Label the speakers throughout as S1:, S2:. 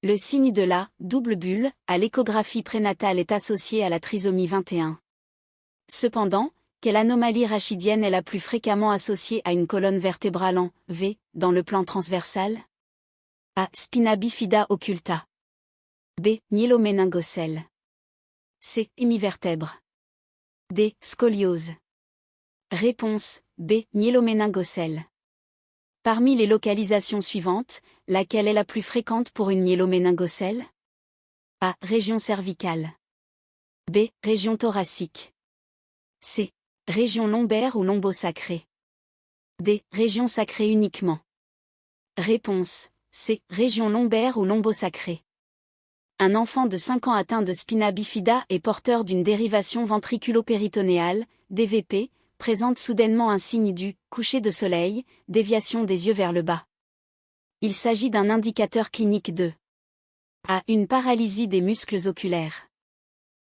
S1: Le signe de la double bulle à l'échographie prénatale est associé à la trisomie 21. Cependant, quelle anomalie rachidienne est la plus fréquemment associée à une colonne vertébrale en V dans le plan transversal? A. Spina bifida occulta. B. Myéloméningocèle. C. Hémivertèbre. D. Scoliose. Réponse B. Myéloméningocèle. Parmi les localisations suivantes, laquelle est la plus fréquente pour une myéloméningocèle? A. Région cervicale. B. Région thoracique. C. Région lombaire ou lombosacrée. D. Région sacrée uniquement. Réponse C. Région lombaire ou lombosacrée. Un enfant de 5 ans atteint de spina bifida et porteur d'une dérivation ventriculo-péritonéale, DVP, présente soudainement un signe du coucher de soleil, déviation des yeux vers le bas. Il s'agit d'un indicateur clinique de A. Une paralysie des muscles oculaires.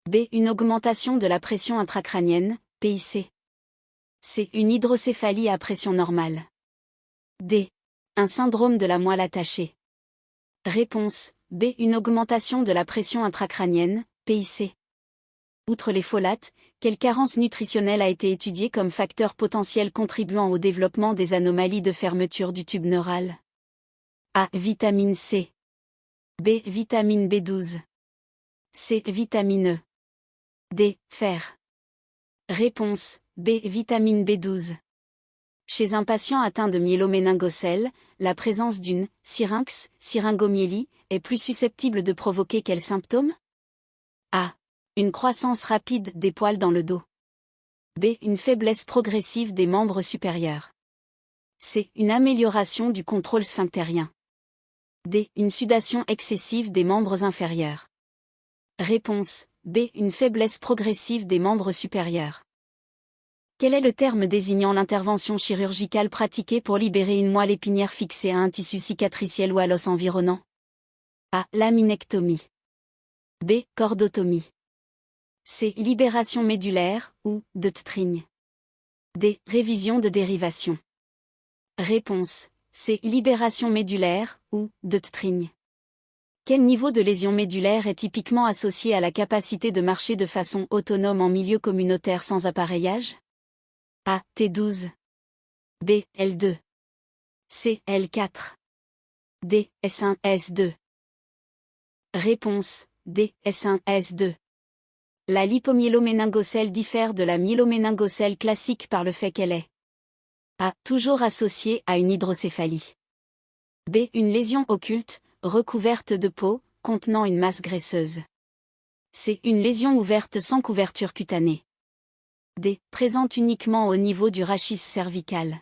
S1: B. Une augmentation de la pression intracrânienne, PIC. C. Une hydrocéphalie à pression normale. D. Un syndrome de la moelle attachée. Réponse B. Une augmentation de la pression intracrânienne, PIC. Outre les folates, quelle carence nutritionnelle a été étudiée comme facteur potentiel contribuant au développement des anomalies de fermeture du tube neural? A. Vitamine C. B. Vitamine B12. C. Vitamine E. D. Fer. Réponse B. Vitamine B12. Chez un patient atteint de myéloméningocèle, la présence d'une syrinx, syringomyélie, est plus susceptible de provoquer quels symptômes? A. Une croissance rapide des poils dans le dos. B. Une faiblesse progressive des membres supérieurs. C. Une amélioration du contrôle sphinctérien. D. Une sudation excessive des membres inférieurs. Réponse B. Une faiblesse progressive des membres supérieurs. Quel est le terme désignant l'intervention chirurgicale pratiquée pour libérer une moelle épinière fixée à un tissu cicatriciel ou à l'os environnant? A. Laminectomie. B. Cordotomie. C. Libération médulaire ou Döttring. D. Révision de dérivation. Réponse C. Libération médulaire ou Döttring. Quel niveau de lésion médulaire est typiquement associé à la capacité de marcher de façon autonome en milieu communautaire sans appareillage? A. T12. B. L2. C. L4. D. S1, S2. Réponse D. S1, S2. La lipomyéloméningocèle diffère de la myéloméningocèle classique par le fait qu'elle est A. Toujours associée à une hydrocéphalie. B. Une lésion occulte, recouverte de peau, contenant une masse graisseuse. C. Une lésion ouverte sans couverture cutanée. D. Présente uniquement au niveau du rachis cervical.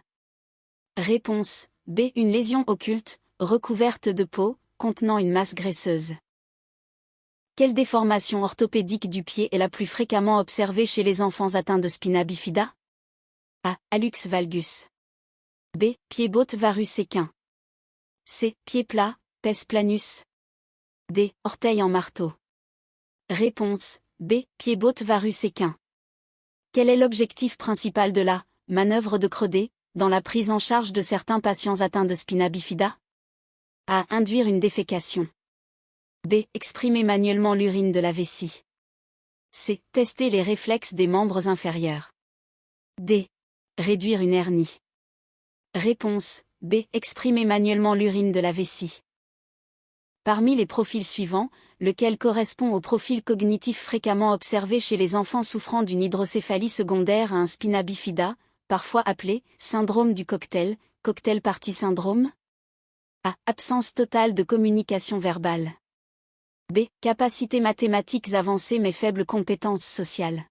S1: Réponse B. Une lésion occulte, recouverte de peau, contenant une masse graisseuse. Quelle déformation orthopédique du pied est la plus fréquemment observée chez les enfants atteints de spina bifida? A. Hallux valgus. B. Pied-botte varus équin. C. Pied plat, pes planus. D. Orteil en marteau. Réponse B. Pied-botte varus équin. Quel est l'objectif principal de la manœuvre de Credé dans la prise en charge de certains patients atteints de spina bifida? A. Induire une défécation. B. Exprimer manuellement l'urine de la vessie. C. Tester les réflexes des membres inférieurs. D. Réduire une hernie. Réponse B. Exprimer manuellement l'urine de la vessie. Parmi les profils suivants, lequel correspond au profil cognitif fréquemment observé chez les enfants souffrant d'une hydrocéphalie secondaire à un spina bifida, parfois appelé syndrome du cocktail, cocktail party syndrome? A. Absence totale de communication verbale. B. Capacités mathématiques avancées mais faibles compétences sociales.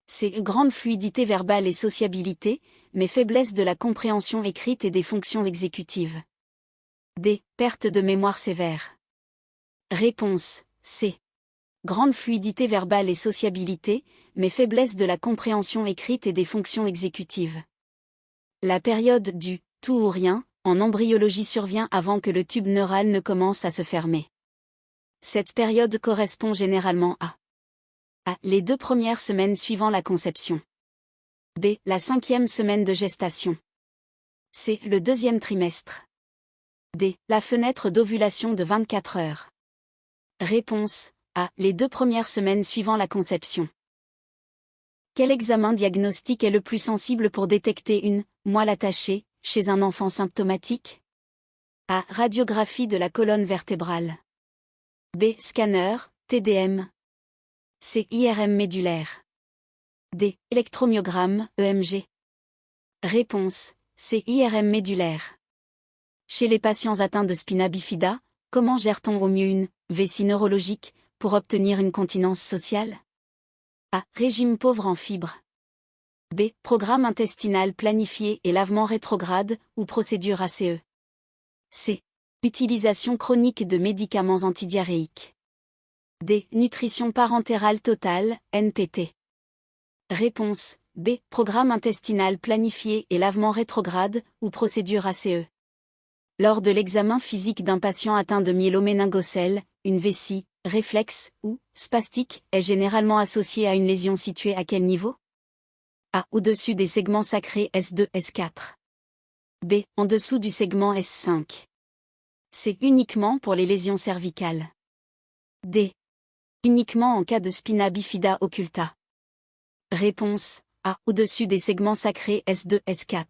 S1: C. Grande fluidité verbale et sociabilité, mais faiblesse de la compréhension écrite et des fonctions exécutives. D. Perte de mémoire sévère. Réponse C. Grande fluidité verbale et sociabilité, mais faiblesse de la compréhension écrite et des fonctions exécutives. La période du tout ou rien en embryologie survient avant que le tube neural ne commence à se fermer. Cette période correspond généralement à A. Les 2 premières semaines suivant la conception. B. La 5e semaine de gestation. C. Le 2e trimestre. D. La fenêtre d'ovulation de 24 heures. Réponse A. Les 2 premières semaines suivant la conception. Quel examen diagnostique est le plus sensible pour détecter une moelle attachée chez un enfant symptomatique? A. Radiographie de la colonne vertébrale. B. Scanner, TDM. C. IRM médulaire. D. Électromyogramme, EMG. Réponse C. IRM médulaire. Chez les patients atteints de spina bifida, comment gère-t-on au mieux une vessie neurologique pour obtenir une continence sociale? A. Régime pauvre en fibres. B. Programme intestinal planifié et lavement rétrograde ou procédure ACE. C. Utilisation chronique de médicaments antidiarrhéiques. D. Nutrition parentérale totale, NPT. Réponse B. Programme intestinal planifié et lavement rétrograde ou procédure ACE. Lors de l'examen physique d'un patient atteint de myéloméningocèle, une vessie, réflexe ou spastique est généralement associée à une lésion située à quel niveau? A. Au-dessus des segments sacrés S2, S4. B. En dessous du segment S5. C. Uniquement pour les lésions cervicales. D. Uniquement en cas de spina bifida occulta. Réponse A. Au-dessus des segments sacrés S2, S4.